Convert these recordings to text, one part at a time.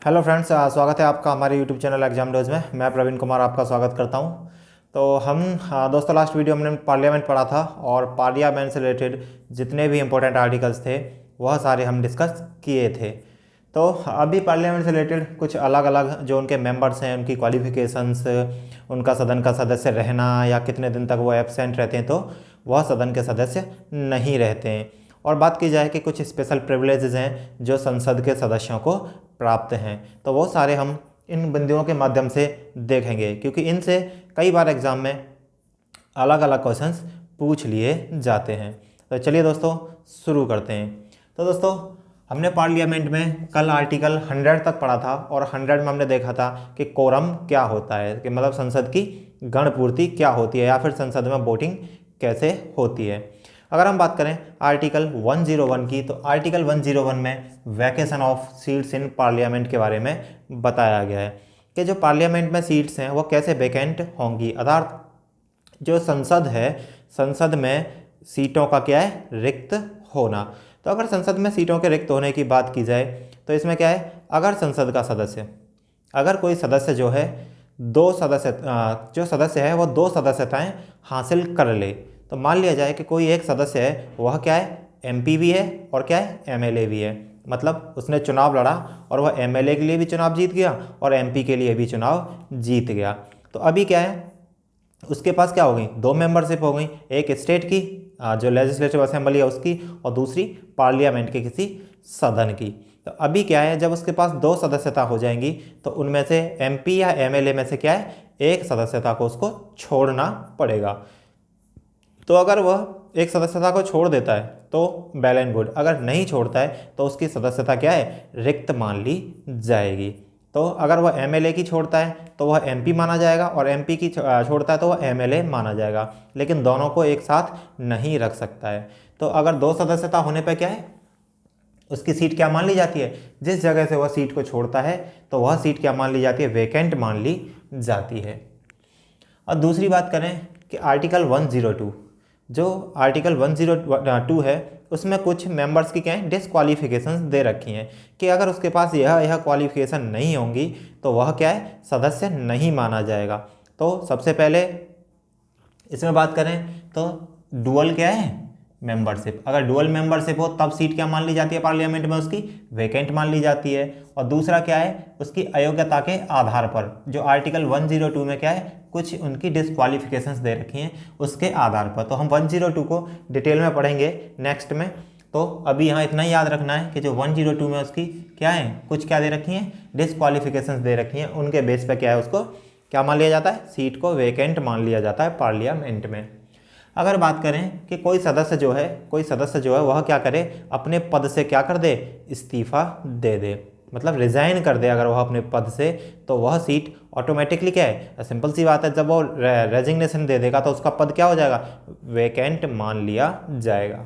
Hello friends, स्वागत है आपका हमारे यूट्यूब चैनल एग्जाम डोज में। मैं प्रवीण कुमार आपका स्वागत करता हूं। तो हम दोस्तों लास्ट वीडियो में हमने पार्लियामेंट पढ़ा था और पार्लियामेंट से रिलेटेड जितने भी इंपॉर्टेंट आर्टिकल्स थे वह सारे हम डिस्कस किए थे। तो अभी पार्लियामेंट से रिलेटेड कुछ अलग अलग जो उनके मेंबर्स हैं, उनकी क्वालिफिकेशंस, उनका सदन का सदस्य रहना या कितने दिन तक वो एब्सेंट रहते हैं तो वह सदन के सदस्य नहीं रहते हैं। और बात की जाए कि कुछ स्पेशल प्रिविलेजेस हैं जो संसद के सदस्यों को प्राप्त हैं, तो वो सारे हम इन बिंदुओं के माध्यम से देखेंगे, क्योंकि इनसे कई बार एग्ज़ाम में अलग अलग क्वेश्चंस पूछ लिए जाते हैं। तो चलिए दोस्तों शुरू करते हैं। तो दोस्तों हमने पार्लियामेंट में कल आर्टिकल 100 तक पढ़ा था और 100 में हमने देखा था कि कोरम क्या होता है, कि मतलब संसद की गणपूर्ति क्या होती है या फिर संसद में वोटिंग कैसे होती है। अगर हम बात करें आर्टिकल 101 की, तो आर्टिकल 101 में vacation of seats in parliament के बारे में बताया गया है कि जो पार्लियामेंट में सीट्स हैं वो कैसे वैकेंट होंगी, अर्थात जो संसद है, संसद में सीटों का क्या है, रिक्त होना। तो अगर संसद में सीटों के रिक्त होने की बात की जाए तो इसमें क्या है, अगर संसद का सदस्य, अगर कोई सदस्य जो है जो सदस्य है वो 2 सदस्यताएं हासिल कर ले, तो मान लिया जाए कि कोई एक सदस्य है वह क्या है, एमपी भी है और क्या है, एमएलए भी है। मतलब उसने चुनाव लड़ा और वह एमएलए के लिए भी चुनाव जीत गया और एमपी के लिए भी चुनाव जीत गया। तो अभी क्या है, उसके पास क्या हो गई, 2 मेंबरशिप हो गई, एक स्टेट की जो लेजिस्लेटिव असेंबली है उसकी, और दूसरी पार्लियामेंट के किसी सदन की। तो अभी क्या है, जब उसके पास 2 सदस्यता हो जाएंगी तो उनमें से एमपी या एमएलए में से क्या है, एक सदस्यता को उसको छोड़ना पड़ेगा। तो अगर वह एक सदस्यता को छोड़ देता है तो वेल एंड गुड, अगर नहीं छोड़ता है तो उसकी सदस्यता क्या है, रिक्त मान ली जाएगी। तो अगर वह एमएलए की छोड़ता है तो वह एमपी माना जाएगा और एमपी की छोड़ता है तो वह एमएलए माना जाएगा, लेकिन दोनों को एक साथ नहीं रख सकता है। तो अगर 2 सदस्यता होने पर क्या है, उसकी सीट क्या मान ली जाती है, जिस जगह से वह सीट को छोड़ता है तो वह सीट क्या मान ली जाती है, वैकेंट मान ली जाती है। और दूसरी बात करें कि आर्टिकल 102, जो आर्टिकल 102 है उसमें कुछ मेंबर्स की क्या है, डिसक्वालिफिकेशंस दे रखी हैं कि अगर उसके पास यह क्वालिफिकेशन नहीं होंगी तो वह क्या है, सदस्य नहीं माना जाएगा। तो सबसे पहले इसमें बात करें तो डुअल क्या है, मेंबरशिप। अगर डुअल मेंबरशिप हो तब सीट क्या मान ली जाती है पार्लियामेंट में, उसकी वैकेंट मान ली जाती है। और दूसरा क्या है, उसकी अयोग्यता के आधार पर, जो आर्टिकल 102 में क्या है, कुछ उनकी डिसक्वालिफिकेशंस दे रखी हैं उसके आधार पर। तो हम 102 को डिटेल में पढ़ेंगे नेक्स्ट में। तो अभी यहाँ इतना याद रखना है कि जो 102 में उसकी क्या है, कुछ क्या दे रखी हैं, डिसक्वालिफिकेशंस दे रखी हैं, उनके बेस पर क्या है, उसको क्या मान लिया जाता है, सीट को वैकेंट मान लिया जाता है पार्लियामेंट में। अगर बात करें कि कोई सदस्य जो है वह क्या करे, अपने पद से क्या कर दे, इस्तीफा दे दे, मतलब रिजाइन कर दे अगर वह अपने पद से, तो वह सीट ऑटोमेटिकली क्या है, सिंपल सी बात है, जब वो रेजिग्नेशन दे देगा तो उसका पद क्या हो जाएगा, वैकेंट मान लिया जाएगा।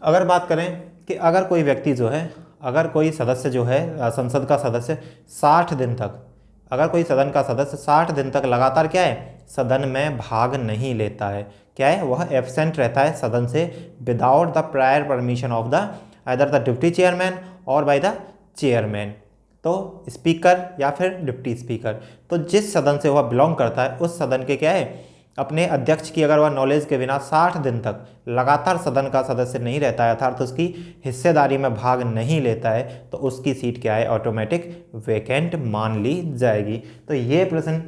अगर बात करें कि अगर कोई व्यक्ति जो है, अगर कोई सदस्य जो है, संसद का सदस्य 60 दिन तक, अगर कोई सदन का सदस्य 60 दिन तक लगातार क्या है, सदन में भाग नहीं लेता है, क्या है, वह एब्सेंट रहता है सदन से without the prior permission of the either the deputy chairman और बाय द चेयरमैन, तो स्पीकर या फिर डिप्टी स्पीकर, तो जिस सदन से वह बिलोंग करता है उस सदन के क्या है, अपने अध्यक्ष की अगर वह नॉलेज के बिना 60 दिन तक लगातार सदन का सदस्य नहीं रहता है, अर्थात उसकी हिस्सेदारी में भाग नहीं लेता है, तो उसकी सीट क्या है, ऑटोमेटिक वैकेंट मान ली जाएगी। तो ये प्रश्न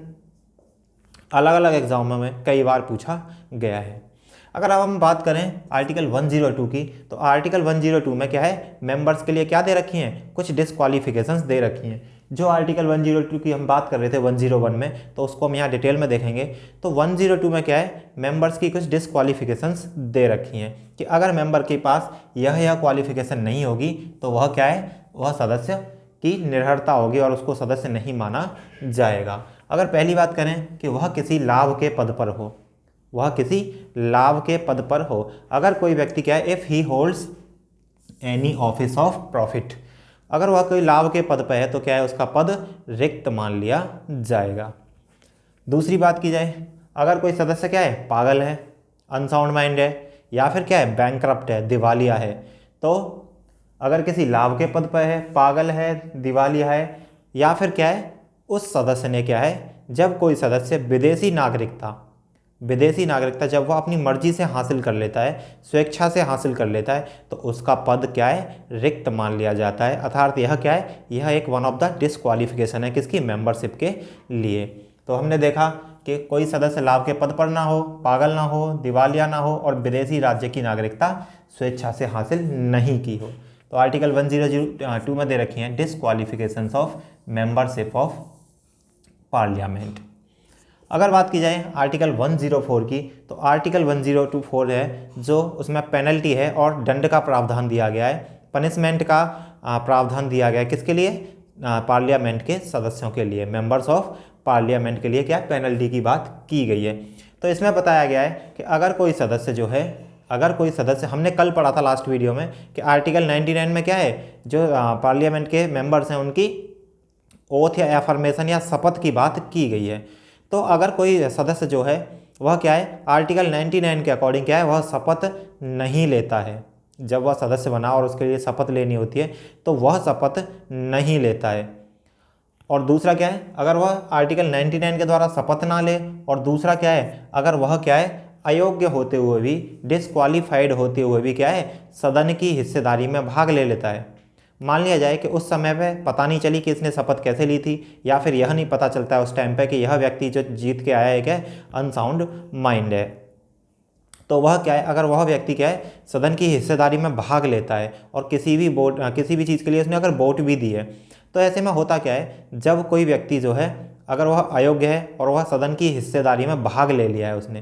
अलग अलग एग्जामों में कई बार पूछा गया है। अगर अब हम बात करें आर्टिकल 102 की, तो आर्टिकल 102 में क्या है, मेंबर्स के लिए क्या दे रखी हैं, कुछ डिसक्वालिफिकेशंस दे रखी हैं। जो आर्टिकल 102 की हम बात कर रहे थे 101 में, तो उसको हम यहाँ डिटेल में देखेंगे। तो 102 में क्या है, मेंबर्स की कुछ डिसक्वालिफिकेशंस दे रखी हैं कि अगर मेंबर के पास यह क्वालिफिकेशन नहीं होगी तो वह क्या है, वह सदस्य की निर्भरता होगी और उसको सदस्य नहीं माना जाएगा। अगर पहली बात करें कि वह किसी लाभ के पद पर हो, वह किसी लाभ के पद पर हो, अगर कोई व्यक्ति क्या है, if he holds any office of profit, अगर वह कोई लाभ के पद पर है तो क्या है, उसका पद रिक्त मान लिया जाएगा। दूसरी बात की जाए, अगर कोई सदस्य क्या है, पागल है, अनसाउंड माइंड है, या फिर क्या है, बैंकरप्ट है, दिवालिया है, तो अगर किसी लाभ के पद पर है, पागल है, दिवालिया है, या फिर क्या है, उस सदस्य ने क्या है, जब कोई सदस्य विदेशी नागरिकता जब वह अपनी मर्जी से हासिल कर लेता है, स्वेच्छा से हासिल कर लेता है, तो उसका पद क्या है, रिक्त मान लिया जाता है। अर्थात यह क्या है, यह एक वन ऑफ द डिस्क्वालिफिकेशन है किसकी, मेंबरशिप के लिए। तो हमने देखा कि कोई सदस्य लाभ के पद पर ना हो, पागल ना हो, दिवालिया ना हो और विदेशी राज्य की नागरिकता स्वेच्छा से हासिल नहीं की हो। तो आर्टिकल 1002 में दे रखी हैं डिस्क्वालिफिकेशंस ऑफ मेंबरशिप ऑफ पार्लियामेंट। अगर बात की जाए आर्टिकल 104 की, तो आर्टिकल 1024 है जो उसमें पेनल्टी है और दंड का प्रावधान दिया गया है, पनिशमेंट का प्रावधान दिया गया है किसके लिए, पार्लियामेंट के सदस्यों के लिए, मेंबर्स ऑफ पार्लियामेंट के लिए क्या पेनल्टी की बात की गई है। तो इसमें बताया गया है कि अगर कोई सदस्य हमने कल पढ़ा था लास्ट वीडियो में कि आर्टिकल 99 में क्या है, जो पार्लियामेंट के मेंबर्स हैं उनकी ओथ या एफर्मेशन या शपथ की बात की गई है। तो अगर कोई सदस्य जो है वह क्या है, आर्टिकल 99 के अकॉर्डिंग क्या है, वह शपथ नहीं लेता है, जब वह सदस्य बना और उसके लिए शपथ लेनी होती है तो वह शपथ नहीं लेता है। और दूसरा क्या है, अगर वह आर्टिकल 99 के द्वारा शपथ ना ले, और दूसरा क्या है, अगर वह क्या है, अयोग्य होते हुए भी, डिस्क्वालीफाइड होते हुए भी क्या है, सदन की हिस्सेदारी में भाग ले लेता है। मान लिया जाए कि उस समय पे पता नहीं चली कि इसने शपथ कैसे ली थी, या फिर यह नहीं पता चलता है उस टाइम पे कि यह व्यक्ति जो जीत के आया है क्या अनसाउंड माइंड है, तो वह क्या है, अगर वह व्यक्ति क्या है, सदन की हिस्सेदारी में भाग लेता है और किसी भी चीज़ के लिए उसने अगर वोट भी दी है, तो ऐसे में होता क्या है, जब कोई व्यक्ति जो है अगर वह अयोग्य है और वह सदन की हिस्सेदारी में भाग ले लिया है उसने,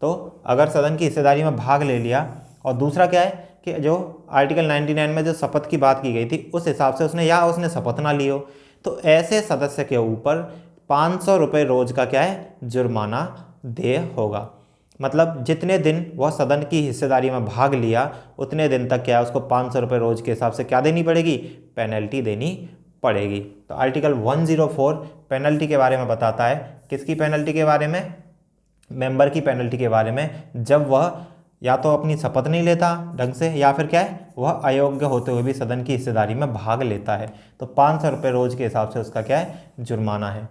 तो अगर सदन की हिस्सेदारी में भाग ले लिया, और दूसरा क्या है कि जो आर्टिकल 99 में जो शपथ की बात की गई थी उस हिसाब से उसने शपथ ना ली हो, तो ऐसे सदस्य के ऊपर 500 रुपये रोज का क्या है, जुर्माना देय होगा। मतलब जितने दिन वह सदन की हिस्सेदारी में भाग लिया उतने दिन तक क्या है, उसको 500 रुपये रोज के हिसाब से क्या देनी पड़ेगी, पेनल्टी देनी पड़ेगी। तो आर्टिकल 104 पेनल्टी के बारे में बताता है, किसकी पेनल्टी के बारे में, मेंबर की पेनल्टी के बारे में, जब वह या तो अपनी शपथ नहीं लेता ढंग से, या फिर क्या है, वह अयोग्य होते हुए भी सदन की हिस्सेदारी में भाग लेता है, तो 500 रुपये रोज के हिसाब से उसका क्या है, जुर्माना है।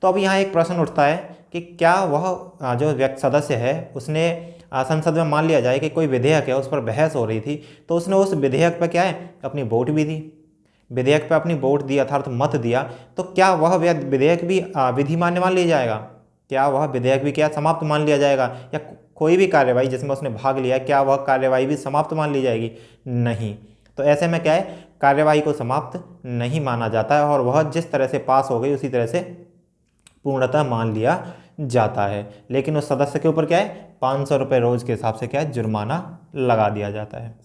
तो अब यहाँ एक प्रश्न उठता है कि क्या वह जो व्यक्ति सदस्य है उसने संसद में, मान लिया जाए कि कोई विधेयक है उस पर बहस हो रही थी, तो उसने उस विधेयक पर क्या है, अपनी वोट भी दी, विधेयक पर अपनी वोट दी अर्थात मत दिया, तो क्या वह विधेयक भी विधि मान्य मान लिया जाएगा, क्या वह विधेयक भी क्या समाप्त मान लिया जाएगा, या कोई भी कार्यवाही जिसमें उसने भाग लिया क्या वह कार्यवाही भी समाप्त मान ली जाएगी, नहीं। तो ऐसे में क्या है, कार्यवाही को समाप्त नहीं माना जाता है और वह जिस तरह से पास हो गई उसी तरह से पूर्णतः मान लिया जाता है, लेकिन उस सदस्य के ऊपर क्या है, 500 रुपये रोज के हिसाब से क्या है, जुर्माना लगा दिया जाता है।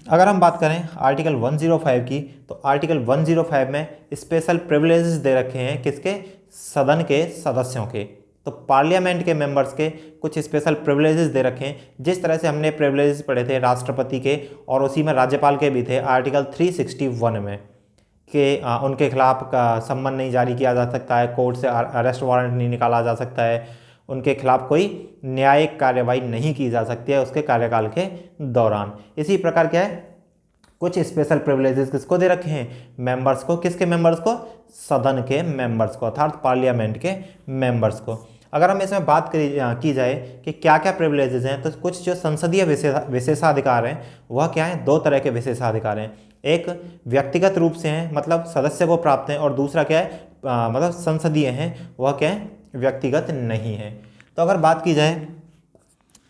अगर हम बात करें आर्टिकल 105 की, तो आर्टिकल 105 में स्पेशल प्रिविलेजेस दे रखे हैं किसके, सदन के सदस्यों के। तो पार्लियामेंट के मेंबर्स के कुछ स्पेशल प्रिविलेजेस दे रखे हैं, जिस तरह से हमने प्रिविलेजेस पढ़े थे राष्ट्रपति के और उसी में राज्यपाल के भी थे आर्टिकल 361 में, कि उनके खिलाफ का सम्मन नहीं जारी किया जा सकता है, कोर्ट से अरेस्ट वारंट नहीं निकाला जा सकता है, उनके खिलाफ कोई न्यायिक कार्यवाही नहीं की जा सकती है उसके कार्यकाल के दौरान। इसी प्रकार क्या है, कुछ स्पेशल प्रिविलेजेस किसको दे रखे हैं, मेंबर्स को, किसके मेंबर्स को, सदन के मेंबर्स को अर्थात पार्लियामेंट के मेंबर्स को। अगर हम इसमें बात की जाए कि क्या क्या प्रिविलेजेस हैं, तो कुछ जो संसदीय विशेषाधिकार हैं वह क्या है, दो तरह के विशेषाधिकार हैं, एक व्यक्तिगत रूप से हैं मतलब सदस्य को प्राप्त हैं, और दूसरा क्या है मतलब संसदीय हैं, वह क्या है, व्यक्तिगत नहीं है। तो अगर बात की जाए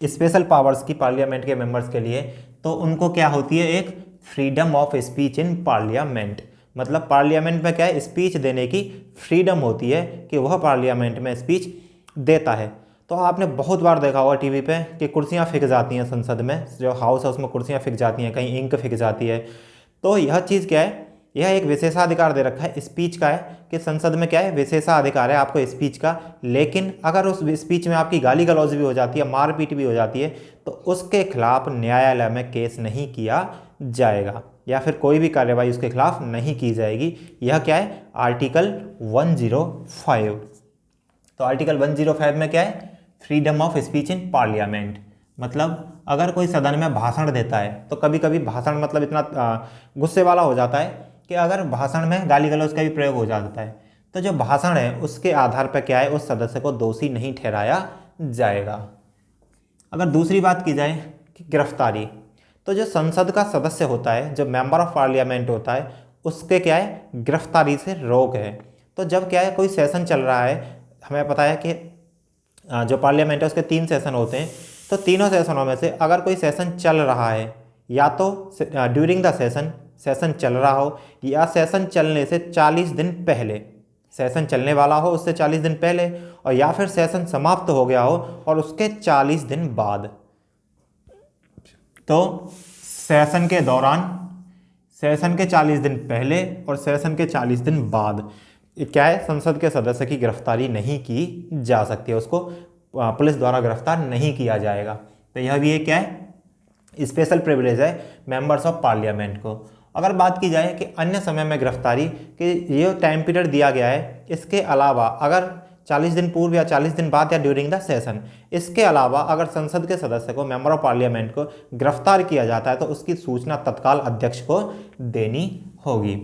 स्पेशल पावर्स की पार्लियामेंट के मेंबर्स के लिए, तो उनको क्या होती है, एक freedom of speech in parliament, मतलब पार्लियामेंट में क्या है, स्पीच देने की फ्रीडम होती है कि वह पार्लियामेंट में स्पीच देता है। तो आपने बहुत बार देखा होगा टीवी पे कि कुर्सियां फिक जाती हैं संसद में, जो हाउस है उसमें कुर्सियां फिक जाती हैं, कहीं इंक फिक जाती है। तो यह चीज़ क्या है, यह एक विशेषाधिकार दे रखा है स्पीच का है कि संसद में क्या है, विशेषाधिकार है आपको स्पीच का, लेकिन अगर उस स्पीच में आपकी गाली गलौज भी हो जाती है, मारपीट भी हो जाती है, तो उसके खिलाफ न्यायालय में केस नहीं किया जाएगा या फिर कोई भी कार्यवाही उसके खिलाफ नहीं की जाएगी। यह क्या है, आर्टिकल 105। तो आर्टिकल 105 में क्या है, freedom of speech in parliament, मतलब अगर कोई सदन में भाषण देता है तो कभी कभी भाषण मतलब इतना गुस्से वाला हो जाता है कि अगर भाषण में गाली गलौज का भी प्रयोग हो जाता है तो जो भाषण है उसके आधार पर क्या है, उस सदस्य को दोषी नहीं ठहराया जाएगा। अगर दूसरी बात की जाए कि गिरफ्तारी, तो जो संसद का सदस्य होता है, जो मेंबर ऑफ पार्लियामेंट होता है, उसके क्या है, गिरफ्तारी से रोक है। तो जब क्या है कोई सेशन चल रहा है, हमें पता है कि जो पार्लियामेंट है उसके 3 सेशन होते हैं, तो तीनों सेशनों में से अगर कोई सेशन चल रहा है, या तो ड्यूरिंग द सेशन चल रहा हो, या सेशन चलने से 40 दिन पहले, सेशन चलने वाला हो उससे 40 दिन पहले, और या फिर सेशन समाप्त हो गया हो और उसके 40 दिन बाद, तो सेशन के दौरान, सेशन के 40 दिन पहले और सेशन के 40 दिन बाद क्या है, संसद के सदस्य की गिरफ्तारी नहीं की जा सकती है, उसको पुलिस द्वारा गिरफ्तार नहीं किया जाएगा। तो यह भी एक क्या है, स्पेशल प्रिविलेज है मेंबर्स ऑफ पार्लियामेंट को। अगर बात की जाए कि अन्य समय में गिरफ्तारी कि ये टाइम पीरियड दिया गया है, इसके अलावा अगर 40 दिन पूर्व या 40 दिन बाद या ड्यूरिंग द सेशन, इसके अलावा अगर संसद के सदस्य को, मेंबर ऑफ पार्लियामेंट को गिरफ्तार किया जाता है तो उसकी सूचना तत्काल अध्यक्ष को देनी होगी।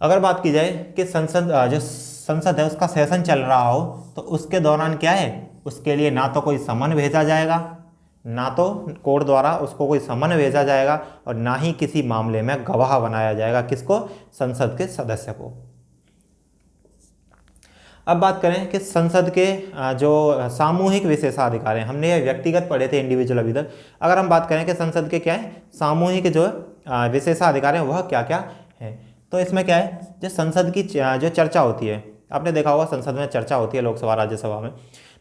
अगर बात की जाए कि जो संसद है उसका सेशन चल रहा हो तो उसके दौरान क्या है, उसके लिए ना तो कोई समन भेजा जाएगा, ना तो कोर्ट द्वारा उसको कोई समन भेजा जाएगा, और ना ही किसी मामले में गवाह बनाया जाएगा। किसको, संसद के सदस्य को। अब बात करें कि संसद के जो सामूहिक विशेषाधिकार हैं, हमने ये व्यक्तिगत पढ़े थे, इंडिविजुअल अभी तक। अगर हम बात करें कि संसद के क्या है सामूहिक जो विशेषाधिकार हैं वह क्या क्या हैं, तो इसमें क्या है, जो संसद की जो चर्चा होती है, आपने देखा होगा संसद में चर्चा होती है, लोकसभा राज्यसभा में,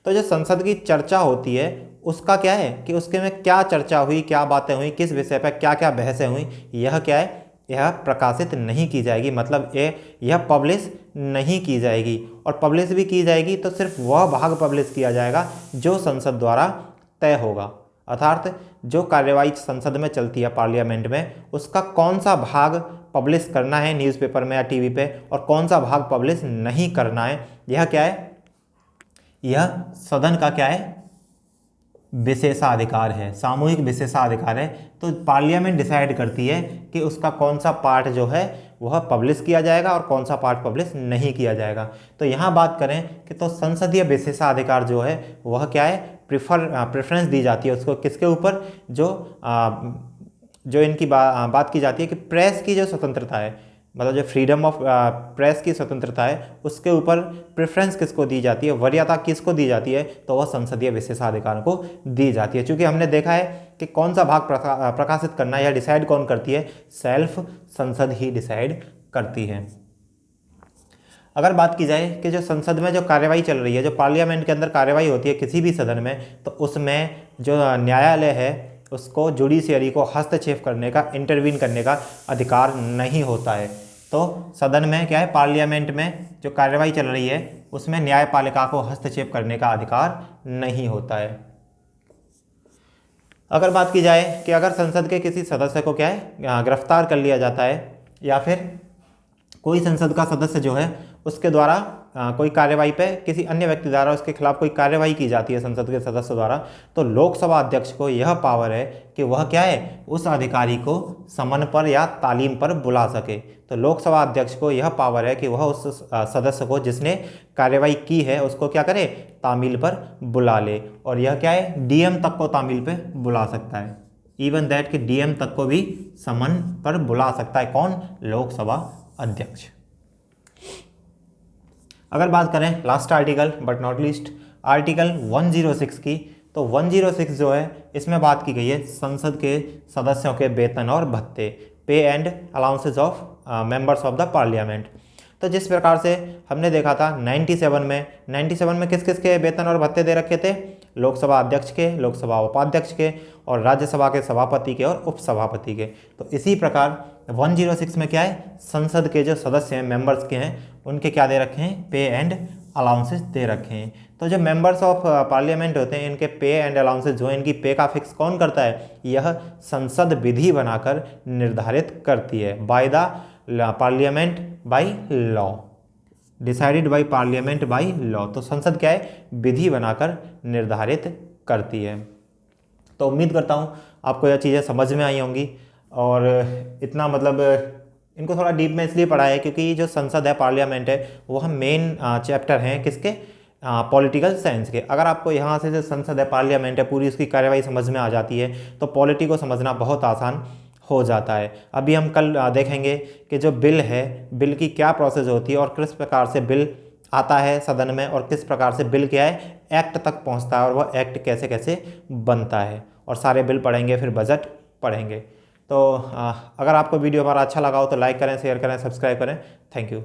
तो जो संसद की चर्चा होती है उसका क्या है कि उसके में क्या चर्चा हुई, क्या बातें हुई, किस विषय पर क्या क्या बहसें हुई, यह क्या है, यह प्रकाशित नहीं की जाएगी, मतलब यह पब्लिश नहीं की जाएगी। और पब्लिश भी की जाएगी तो सिर्फ वह भाग पब्लिश किया जाएगा जो संसद द्वारा तय होगा, अर्थात जो कार्यवाही संसद में चलती है पार्लियामेंट में, उसका कौन सा भाग पब्लिश करना है न्यूज़पेपर में या टीवी पे, और कौन सा भाग पब्लिश नहीं करना है, यह क्या है, यह सदन का क्या है, विशेषाधिकार है, सामूहिक विशेषाधिकार है। तो पार्लियामेंट डिसाइड करती है कि उसका कौन सा पार्ट जो है वह पब्लिश किया जाएगा और कौन सा पार्ट पब्लिश नहीं किया जाएगा। तो यहाँ बात करें कि तो संसदीय विशेषाधिकार जो है वह क्या है, प्रेफरेंस दी जाती है उसको, किसके ऊपर, जो इनकी बात की जाती है कि प्रेस की जो स्वतंत्रता है, मतलब जो फ्रीडम ऑफ प्रेस की स्वतंत्रता है, उसके ऊपर प्रेफरेंस किसको दी जाती है, वरीयता किसको दी जाती है, तो वह संसदीय विशेषाधिकार को दी जाती है। क्योंकि हमने देखा है कि कौन सा भाग प्रकाशित करना है, यह डिसाइड कौन करती है, सेल्फ संसद ही डिसाइड करती है। अगर बात की जाए कि जो संसद में जो कार्यवाही चल रही है, जो पार्लियामेंट के अंदर कार्यवाही होती है किसी भी सदन में, तो उसमें जो न्यायालय है उसको जुडिशियरी को हस्तक्षेप करने का, इंटरवीन करने का अधिकार नहीं होता है। तो सदन में क्या है, पार्लियामेंट में जो कार्यवाही चल रही है उसमें न्यायपालिका को हस्तक्षेप करने का अधिकार नहीं होता है। अगर बात की जाए कि अगर संसद के किसी सदस्य को क्या है गिरफ्तार कर लिया जाता है, या फिर कोई संसद का सदस्य जो है उसके द्वारा कोई कार्यवाही पे किसी अन्य व्यक्ति द्वारा उसके खिलाफ कोई कार्यवाही की जाती है संसद के सदस्य द्वारा, तो लोकसभा अध्यक्ष को यह पावर है कि वह क्या है, उस अधिकारी को समन पर या तालीम पर बुला सके। तो लोकसभा अध्यक्ष को यह पावर है कि वह उस सदस्य को जिसने कार्यवाही की है उसको क्या करे, तामील पर बुला ले। और यह क्या है, डीएम तक को तामील पर बुला सकता है, इवन दैट कि डीएम तक को भी समन पर बुला सकता है। कौन, लोकसभा अध्यक्ष। अगर बात करें last article but not least, article 106 की, तो 106 जो है इसमें बात की गई है संसद के सदस्यों के वेतन और भत्ते, पे and allowances of members of the parliament. तो जिस प्रकार से हमने देखा था 97 में किस किस के वेतन और भत्ते दे रखे थे, लोकसभा अध्यक्ष के, लोकसभा उपाध्यक्ष के, और राज्यसभा के सभापति के और उपसभापति के। तो इसी प्रकार 106 में क्या है, संसद के जो सदस्य हैं, मेंबर्स के हैं, उनके क्या दे रखे हैं, पे एंड अलाउंसेस दे रखे हैं। तो जो मेंबर्स ऑफ पार्लियामेंट होते हैं इनके पे एंड अलाउंसेस जो है, इनकी पे का फिक्स कौन करता है, यह संसद विधि बनाकर निर्धारित करती है, by the parliament by law, decided by parliament by law. तो संसद क्या है, विधि बनाकर निर्धारित करती है। तो उम्मीद करता हूँ आपको यह चीज़ें समझ में आई होंगी। और इतना मतलब इनको थोड़ा डीप में इसलिए पढ़ा है क्योंकि जो संसद है, पार्लियामेंट है, वो हम मेन चैप्टर हैं किसके, पॉलिटिकल साइंस के। अगर आपको यहाँ से जो संसद है, पार्लियामेंट है, पूरी उसकी कार्यवाही समझ में आ जाती है तो पॉलिटी को समझना बहुत आसान हो जाता है। अभी हम कल देखेंगे कि जो बिल है, बिल की क्या प्रोसेस होती है और किस प्रकार से बिल आता है सदन में और किस प्रकार से बिल क्या है एक्ट तक पहुंचता है और वह एक्ट कैसे कैसे बनता है। और सारे बिल पढ़ेंगे, फिर बजट पढ़ेंगे। तो अगर आपको वीडियो हमारा अच्छा लगा हो तो लाइक करें, शेयर करें, सब्सक्राइब करें। Thank you.